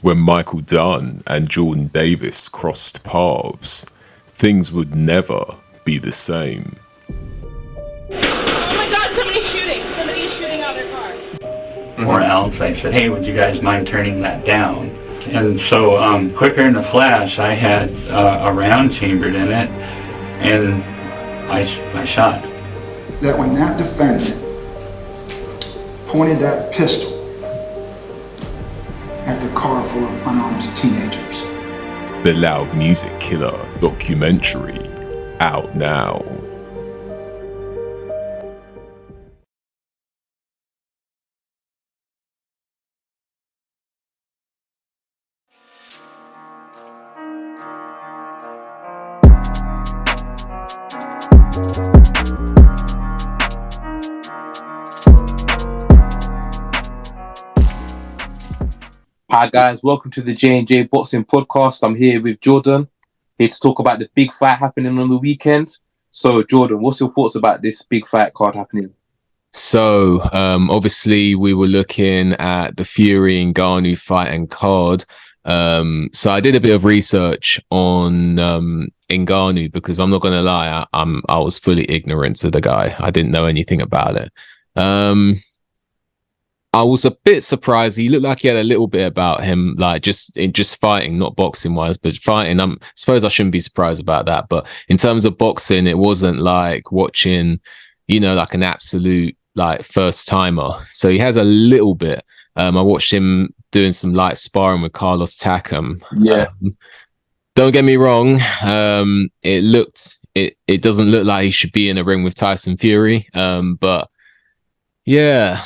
When Michael Dunn and Jordan Davis crossed paths, things would never be the same. Oh my God, somebody's shooting. Somebody's shooting out their car. Or else I said, hey, would you guys mind turning that down? And so quicker in the flash, I had a round chambered in it, and I shot. That when that defendant pointed that pistol at the car full of unarmed teenagers. The Loud Music Killer documentary, out now. Hi guys, welcome to the J&J Boxing Podcast. I'm here with Jordan, here to talk about the big fight happening on the weekend. So Jordan, what's your thoughts about this big fight card happening? So, obviously we were looking at the Fury and Ngannou fight and card. So I did a bit of research on Ngannou because I'm not going to lie, I was fully ignorant to the guy. I didn't know anything about it. I was a bit surprised. He looked like he had a little bit about him, like just fighting, not boxing wise, but fighting. I suppose I shouldn't be surprised about that. But in terms of boxing, it wasn't like watching, like an absolute like first timer. So he has a little bit. I watched him doing some light sparring with Carlos Takam. Yeah. Don't get me wrong. It doesn't look like he should be in a ring with Tyson Fury. But yeah,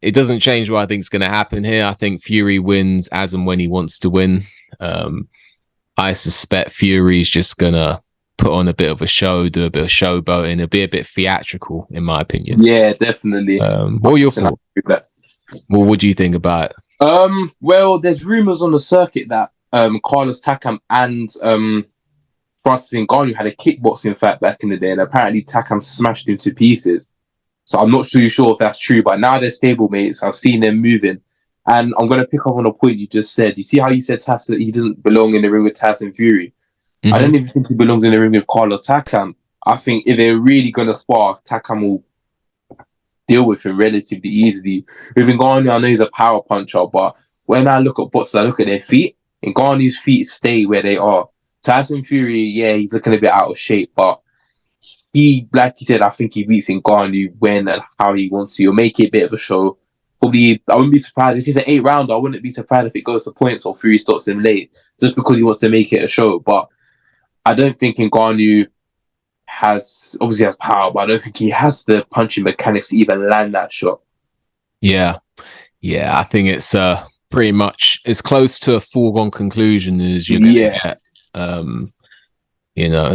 it doesn't change what I think is going to happen here. I think Fury wins as and when he wants to win. I suspect Fury's just going to put on a bit of a show, do a bit of showboating. It'll be a bit theatrical, in my opinion. Yeah, definitely. What are your thoughts? Well, what do you think about it? Well, there's rumours on the circuit that Carlos Takam and Francis Ngannou had a kickboxing fight back in the day, and apparently Takam smashed him to pieces. So I'm not really sure if that's true, but now they're stablemates. I've seen them moving. And I'm going to pick up on a point you just said. You see how you said Tyson, he doesn't belong in the ring with Tyson Fury? Mm-hmm. I don't even think he belongs in the ring with Carlos Takam. I think if they're really going to spar, Takam will deal with him relatively easily. With Ngannou, I know he's a power puncher, but when I look at boxers, I look at their feet. Ngannou's feet stay where they are. Tyson Fury, yeah, he's looking a bit out of shape, but he, like you said, I think he beats Ngannou when and how he wants to. He'll make it a bit of a show. Probably, I wouldn't be surprised if it's an 8-rounder. I wouldn't be surprised if it goes to points or Fury stops him late, just because he wants to make it a show. But I don't think Ngannou obviously has power, but I don't think he has the punching mechanics to even land that shot. Yeah, I think it's pretty much as close to a foregone conclusion as you're going to get.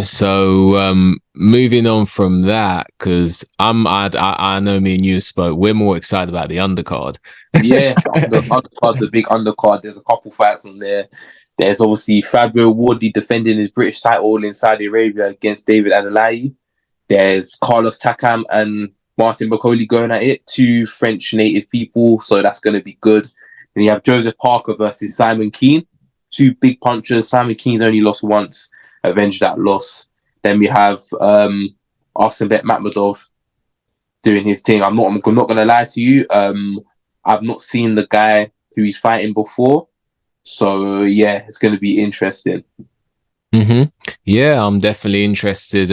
So moving on from that, because I know me and you spoke, we're more excited about the undercard. Yeah, the undercard's a big undercard. There's a couple fights on there. There's obviously Fabio Wardley defending his British title in Saudi Arabia against David Adeleye. There's Carlos Takam and Martin Bakole going at it, two French native people, so that's going to be good. Then you have Joseph Parker versus Simon Kean, two big punchers. Simon Kean's only lost once, avenged that loss. Then we have Arsenbek Makhmudov doing his thing. I'm not going to lie to you. I've not seen the guy who he's fighting before. So, yeah, it's going to be interesting. Mm-hmm. Yeah, I'm definitely interested.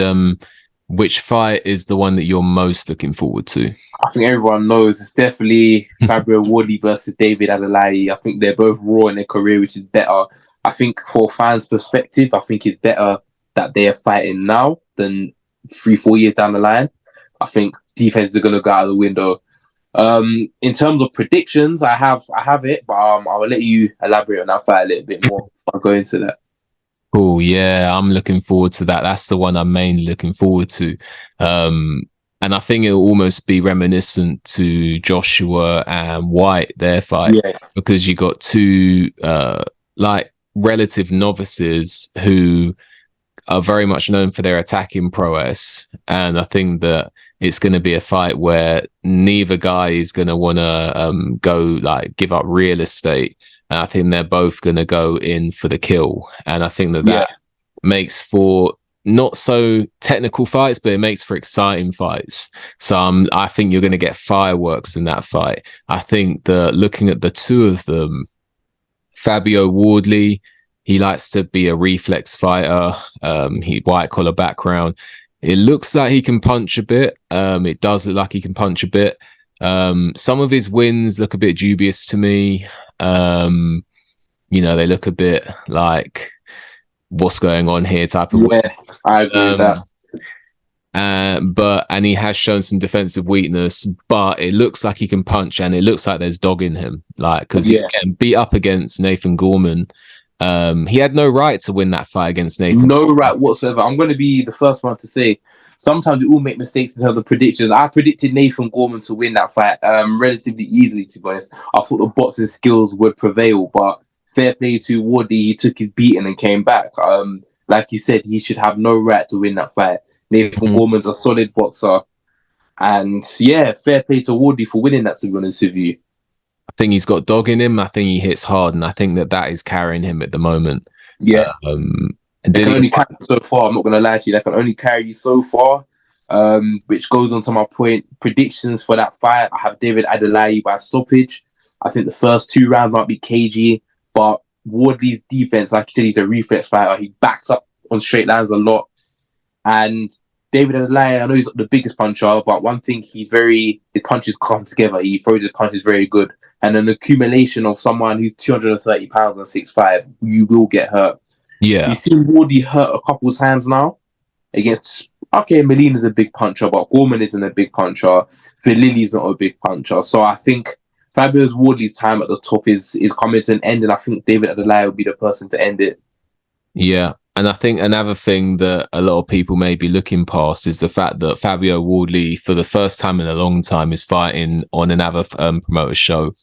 Which fight is the one that you're most looking forward to? I think everyone knows it's definitely Fabio Wardley versus David Adeleye. I think they're both raw in their career, which is better. I think for fans' perspective, I think it's better that they are fighting now than 3-4 years down the line. I think defenses are going to go out of the window. In terms of predictions, I have it, but I will let you elaborate on that fight a little bit more before I go into that. Cool, yeah, I'm looking forward to that. That's the one I'm mainly looking forward to. And I think it'll almost be reminiscent to Joshua and White, their fight, because you got two relative novices who are very much known for their attacking prowess. And I think that it's going to be a fight where neither guy is going to want to give up real estate and I think they're both going to go in for the kill. And I think that makes for not so technical fights, but it makes for exciting fights. So I think you're going to get fireworks in that fight. I think that looking at the two of them, Fabio Wardley, he likes to be a reflex fighter. He white collar background. It looks like he can punch a bit. It does look like he can punch a bit. Some of his wins look a bit dubious to me. They look a bit like what's going on here type of win. Yes, I agree with that. And he has shown some defensive weakness, but it looks like he can punch, and it looks like there's dog in him. Like, because he can beat up against Nathan Gorman. He had no right to win that fight against Nathan. No right whatsoever. I'm going to be the first one to say, sometimes we all make mistakes in terms of predictions. I predicted Nathan Gorman to win that fight relatively easily, to be honest. I thought the boxing skills would prevail, but fair play to Wardley. He took his beating and came back. Like you said, he should have no right to win that fight. Nathan Gorman's a solid boxer. And yeah, fair play to Wardley for winning that, to be honest with you. I think he's got dog in him. I think he hits hard, and I think that is carrying him at the moment. Yeah. They can only carry so far. I'm not going to lie to you. They can only carry you so far, which goes on to my point. Predictions for that fight. I have David Adeleye by stoppage. I think the first 2 rounds might be cagey, but Wardley's defense, like you said, he's a reflex fighter. He backs up on straight lines a lot. And David Adeleye, I know he's not the biggest puncher, but one thing his punches come together. He throws his punches very good. And an accumulation of someone who's 230 pounds and 6'5", you will get hurt. Yeah. You've seen Wardley hurt a couple of times now against, Molina's a big puncher, but Gorman isn't a big puncher. Fili's not a big puncher. So I think Fabio Wardley's time at the top is coming to an end, and I think David Adeleye will be the person to end it. Yeah. And I think another thing that a lot of people may be looking past is the fact that Fabio Wardley, for the first time in a long time, is fighting on another promoter's show.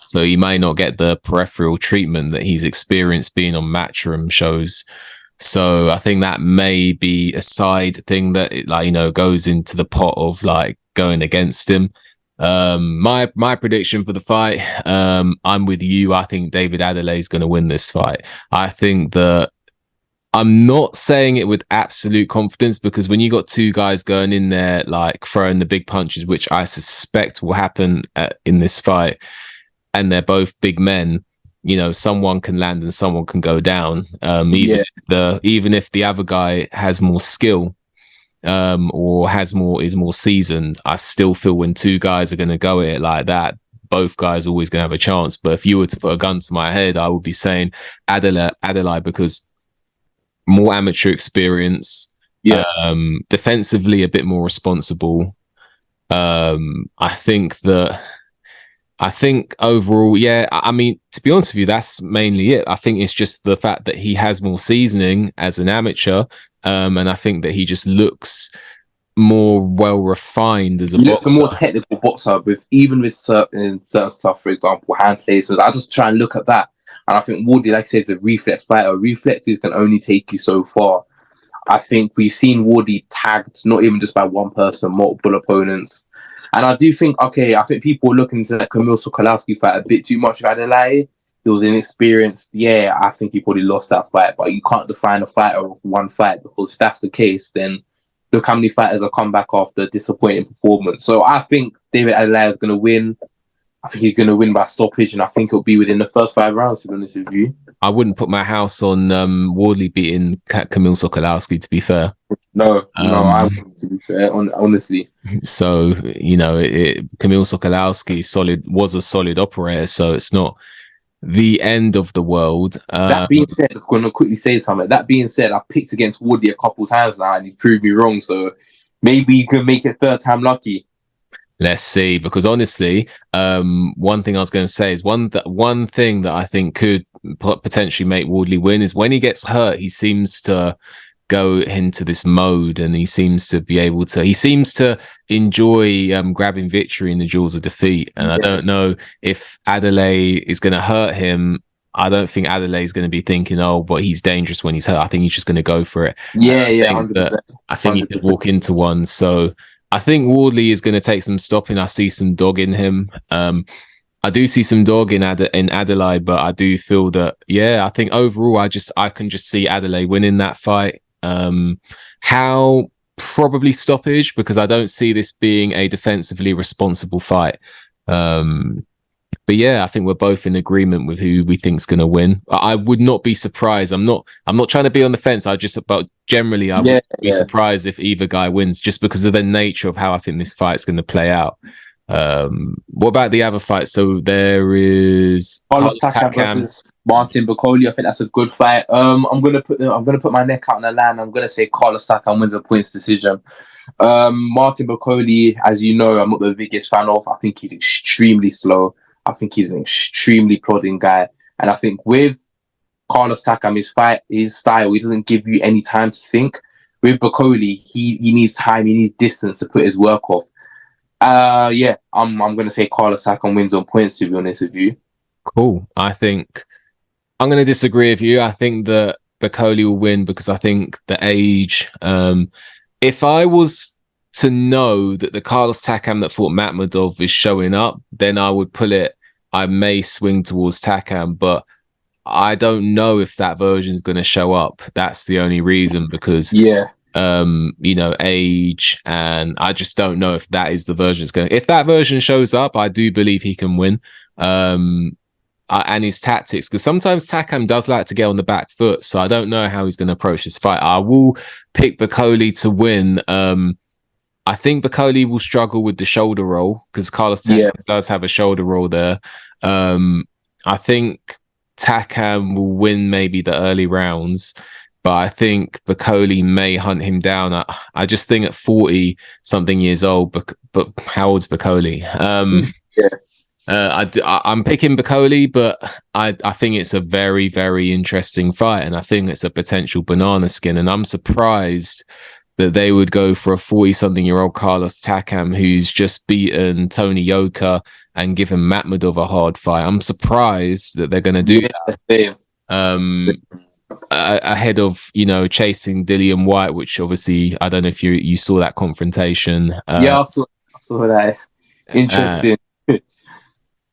So he may not get the peripheral treatment that he's experienced being on Matchroom shows. So I think that may be a side thing that goes into the pot of going against him. My prediction for the fight, I'm with you. I think David Adeleye is going to win this fight. I think that I'm not saying it with absolute confidence, because when you got 2 guys going in there throwing the big punches, which I suspect will happen in this fight, and they're both big men, someone can land and someone can go down. Even if the other guy has more skill, or is more seasoned, I still feel when 2 guys are going to go at it like that, both guys are always going to have a chance. But if you were to put a gun to my head, I would be saying Adeleye, because more amateur experience, defensively a bit more responsible. I think overall, I mean, to be honest with you, that's mainly it. I think it's just the fact that he has more seasoning as an amateur, and I think that he just looks more well refined as a boxer. Looks a more technical boxer with certain stuff, for example, hand placements. I just try and look at that. And I think Wardley, like I said, is a reflex fighter. Reflexes can only take you so far. I think we've seen Wardley tagged, not even just by one person, multiple opponents. And I do think, I think people are looking into that Kamil Sokolowski fight a bit too much with Adeleye. He was inexperienced. Yeah, I think he probably lost that fight. But you can't define a fighter with one fight, because if that's the case, then look how many fighters have come back after a disappointing performance. So I think David Adeleye is going to win. I think he's going to win by stoppage, and I think it'll be within the first 5 rounds, to be honest with you. I wouldn't put my house on Wardley beating Kamil Sokolowski, to be fair. No, I wouldn't, to be fair, honestly. So, Kamil Sokolowski was a solid operator, so it's not the end of the world. That being said, I'm going to quickly say something. That being said, I picked against Wardley a couple times now, and he proved me wrong, so maybe you can make it 3rd time lucky. Let's see, because honestly, one thing I was going to say is one thing that I think could potentially make Wardley win is when he gets hurt, he seems to go into this mode, and he seems to enjoy grabbing victory in the jaws of defeat. And I don't know if Adeleye is going to hurt him. I don't think Adeleye is going to be thinking, but he's dangerous when he's hurt. I think he's just going to go for it. I think he could walk into one. So I think Wardley is going to take some stopping. I see some dog in him. I do see some dog in Adeleye, but I do feel that, yeah, I think overall I can just see Adeleye winning that fight. How? Probably stoppage, because I don't see this being a defensively responsible fight. But yeah, I think we're both in agreement with who we think's going to win. I would not be surprised. I'm not trying to be on the fence. I would be surprised if either guy wins, just because of the nature of how I think this fight's going to play out. What about the other fight? So there is Carlos Takam versus Martin Bakole. I think that's a good fight. I'm gonna put my neck out on the line. I'm gonna say Carlos Takam wins a points decision. Martin Bakole, as you know, I'm not the biggest fan of. I think he's extremely slow. I think he's an extremely plodding guy. And I think with Carlos Takam, his style, he doesn't give you any time to think. With Bakole, he needs time, he needs distance to put his work off. Yeah, I'm going to say Carlos Takam wins on points, to be honest with you. Cool. I think I'm going to disagree with you. I think that Bakole will win because I think the age, if I was to know that the Carlos Takam that fought Makhmudov is showing up, then I would I may swing towards Takam, but I don't know if that version is going to show up. That's the only reason, because age, and I just don't know if that is the version that's going. If that version shows up, I do believe he can win. And his tactics, because sometimes Takam does like to get on the back foot, so I don't know how he's going to approach this fight. I will pick Bakole to win. I think Bakole will struggle with the shoulder roll, because Carlos Takam does have a shoulder roll there. I think Takam will win maybe the early rounds, but I think Bakole may hunt him down. I just think at 40-something years old, but how old's Bakole? I'm picking Bakole, but I think it's a very, very interesting fight, and I think it's a potential banana skin, and I'm surprised that they would go for a 40-something-year-old Carlos Takam who's just beaten Tony Yoka and given Makhmudov a hard fight. I'm surprised that they're going to do that. Ahead of, chasing Dillian White, which obviously, I don't know if you saw that confrontation. I saw that. Interesting.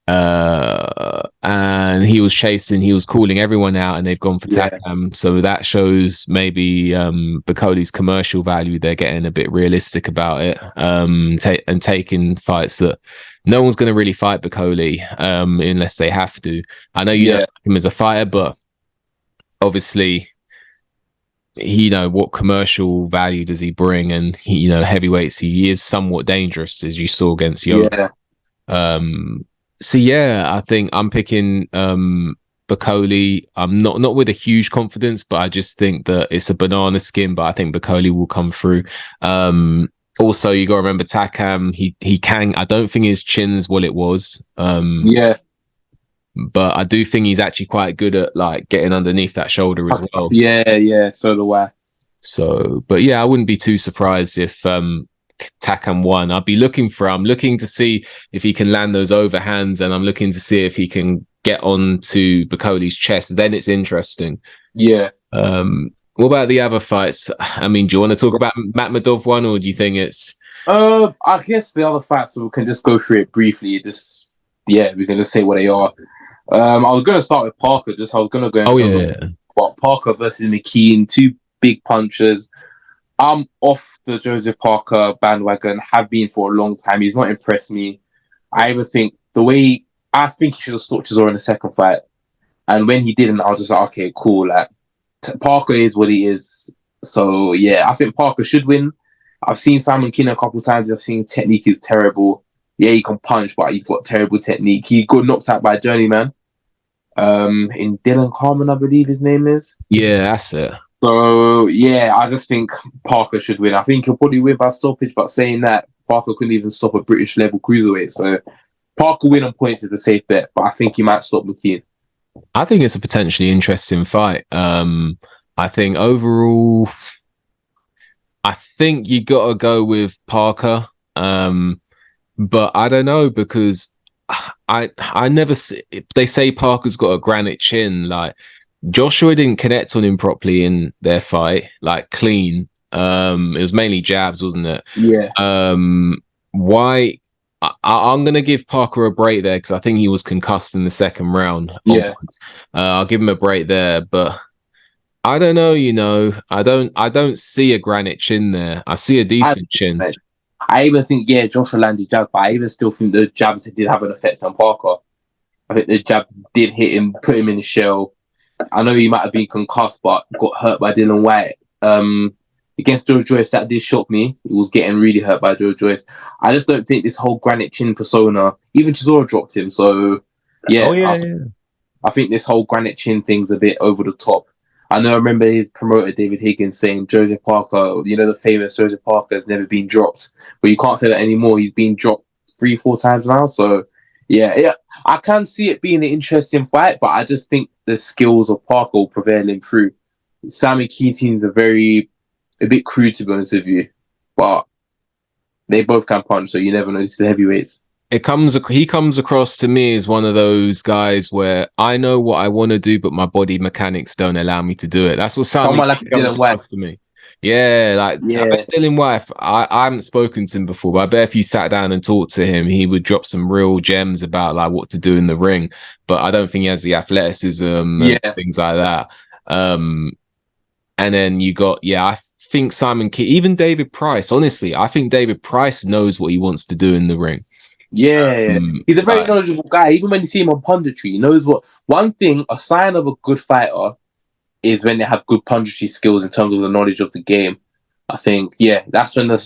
And he was calling everyone out, and they've gone for Takam. So that shows maybe Bakole's commercial value. They're getting a bit realistic about it, and taking fights that no one's going to really fight Bakole unless they have to. I know you don't like him as a fighter, but obviously, what commercial value does he bring? And heavyweights, he is somewhat dangerous, as you saw against Yoka. So I think I'm picking Bakole. I'm not with a huge confidence, but I just think that it's a banana skin. But I think Bakole will come through. Also, you got to remember Takam. He can. I don't think his chin's what it was. But I do think he's actually quite good at getting underneath that shoulder as well. Yeah. So do I. So, but I wouldn't be too surprised if Takam won. I'm looking to see if he can land those overhands, and I'm looking to see if he can get onto Bakole's chest. Then it's interesting. What about the other fights? I mean, do you want to talk about Makhmudov one, or do you think it's? I guess the other fights, we can just go through it briefly. We can just say what they are. I was going to start with Parker. I was going to go Parker versus Kean, two big punchers. I'm off the Joseph Parker bandwagon, have been for a long time. He's not impressed me. I think he should have stopped Chisora in the second fight. And when he didn't, I was just like, okay, cool. Parker is what he is. So, I think Parker should win. I've seen Simon Kean a couple of times. I've seen his technique is terrible. He can punch, but he's got terrible technique. He got knocked out by a journeyman. In Dylan Carmen, I believe his name is. Yeah, that's it. So, I just think Parker should win. I think he'll probably win by stoppage, but saying that, Parker couldn't even stop a British level cruiserweight. So, Parker win on points is a safe bet, but I think he might stop McKean. I think it's a potentially interesting fight. I think overall, I think you got to go with Parker. But I don't know, because I never see, they say Parker's got a granite chin. Joshua didn't connect on him properly in their fight, clean. It was mainly jabs, wasn't it? Yeah. White, I'm going to give Parker a break there because I think he was concussed in the second round. Yeah. I'll give him a break there, but I don't know. I don't see a granite chin there. I see a decent chin. I even think, Joshua landed jabs, but I even still think the jabs did have an effect on Parker. I think the jab did hit him, put him in the shell. I know he might have been concussed, but got hurt by Dylan White. Against Joe Joyce, that did shock me. He was getting really hurt by Joe Joyce. I just don't think this whole granite chin persona, even Chisora dropped him. So, I think this whole granite chin thing's a bit over the top. I remember his promoter, David Higgins, saying Joseph Parker, the famous Joseph Parker has never been dropped. But you can't say that anymore. He's been dropped 3-4 times now. So, I can see it being an interesting fight, but I just think the skills of Parker will prevail him through. Simon Keating's a bit crude, to be honest with you, but they both can punch, so you never know. This is the heavyweights. He comes across to me as one of those guys where I know what I want to do, but my body mechanics don't allow me to do it. That's what Simon comes across to me. Yeah, I bet Dylan White, I haven't spoken to him before, but I bet if you sat down and talked to him, he would drop some real gems about like what to do in the ring. But I don't think he has the athleticism and things like that. And then you got, I think Simon Kean, even David Price, honestly, I think David Price knows what he wants to do in the ring. Yeah, he's a very knowledgeable guy. Even when you see him on punditry, he knows what. One thing, a sign of a good fighter is when they have good punditry skills in terms of the knowledge of the game. I think, that's when a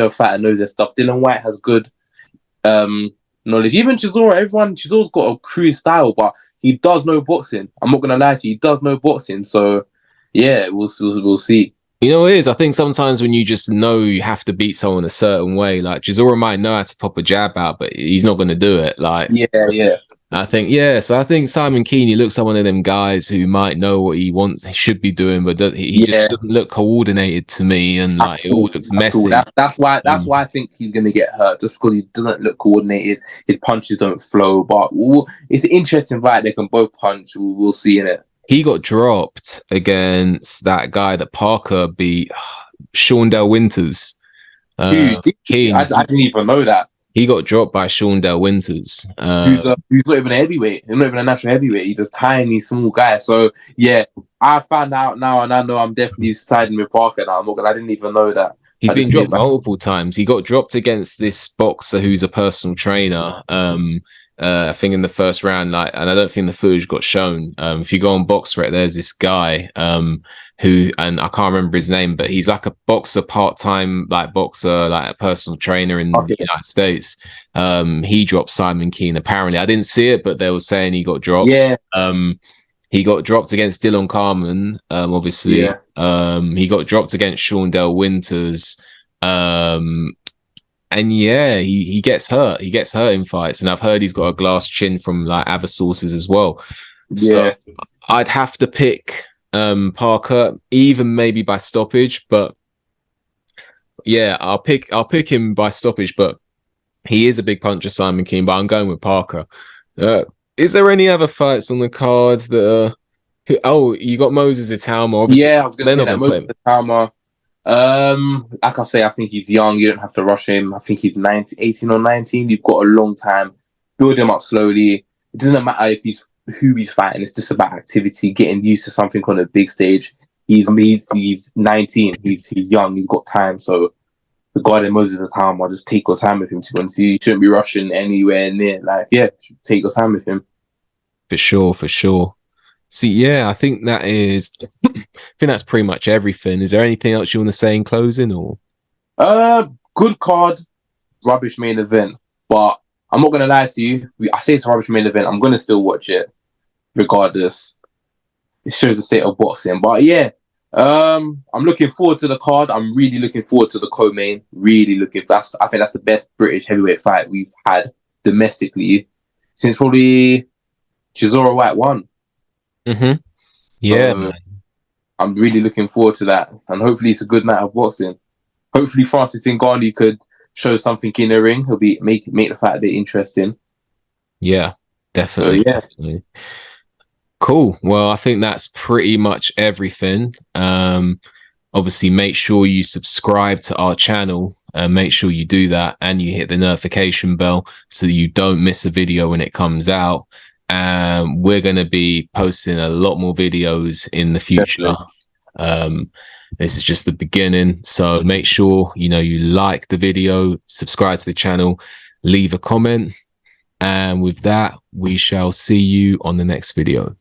fighter knows their stuff. Dylan White has good knowledge. Even Chisora, Chisora's got a crude style, but he does know boxing. I'm not gonna lie to you, he does know boxing. So, we'll see. You know what it is? I think sometimes when you just know you have to beat someone a certain way, like Chisora might know how to pop a jab out, but he's not going to do it. Like, I think, so I think Simon Kean, he looks like one of them guys who might know what he should be doing, but he just doesn't look coordinated to me, and like it all looks messy. That's why I think he's going to get hurt, just because he doesn't look coordinated. His punches don't flow, but it's an interesting fight. They can both punch. We'll see in it. He got dropped against that guy that Parker beat, Shaundell Winters. Kean. I didn't even know that. He got dropped by Shaundell Winters. Who's not even a heavyweight. He's not even a national heavyweight. He's a tiny, small guy. So, I found out now, and I know I'm definitely siding with Parker now. I didn't even know that. He's been dropped multiple times. He got dropped against this boxer who's a personal trainer. I think in the first round, and I don't think the footage got shown. If you go on BoxRec, there's this guy who, and I can't remember his name, but he's like a boxer, part-time boxer, like a personal trainer in the United States. He dropped Simon Kean. Apparently, I didn't see it, but they were saying he got dropped. He got dropped against Dylan Carmen. Obviously, he got dropped against Shaundell Winters. And he gets hurt. He gets hurt in fights, and I've heard he's got a glass chin from other sources as well. So I'd have to pick Parker, even maybe by stoppage. But I'll pick him by stoppage. But he is a big puncher, Simon Kean. But I'm going with Parker. Is there any other fights on the card that? You got Moses Italma. Obviously, I was going to say that Moses Italma. Like I say, I think he's young. You don't have to rush him. I think he's 18 or 19. You've got a long time. Build him up slowly. It doesn't matter who he's fighting. It's just about activity, getting used to something on a big stage. He's 19. He's young. He's got time. So regarding Moses Italma, just take your time with him. You shouldn't be rushing anywhere near. Take your time with him. For sure. See, I think that's pretty much everything. Is there anything else you want to say in closing, or? Good card, rubbish main event. But I'm not gonna lie to you. I say it's a rubbish main event. I'm gonna still watch it, regardless. It shows the state of boxing. But I'm looking forward to the card. I'm really looking forward to the co-main. Really looking. I think that's the best British heavyweight fight we've had domestically since probably Chisora White won. Man. I'm really looking forward to that, and hopefully it's a good night of boxing. Hopefully Francis Ngannou could show something in the ring. He'll make the fight a bit interesting. Yeah, definitely. So, definitely. Cool. Well, I think that's pretty much everything. Obviously, make sure you subscribe to our channel. Make sure you do that, and you hit the notification bell so that you don't miss a video when it comes out. We're going to be posting a lot more videos in the future. This is just the beginning, so make sure you like the video, subscribe to the channel, leave a comment, and with that, we shall see you on the next video.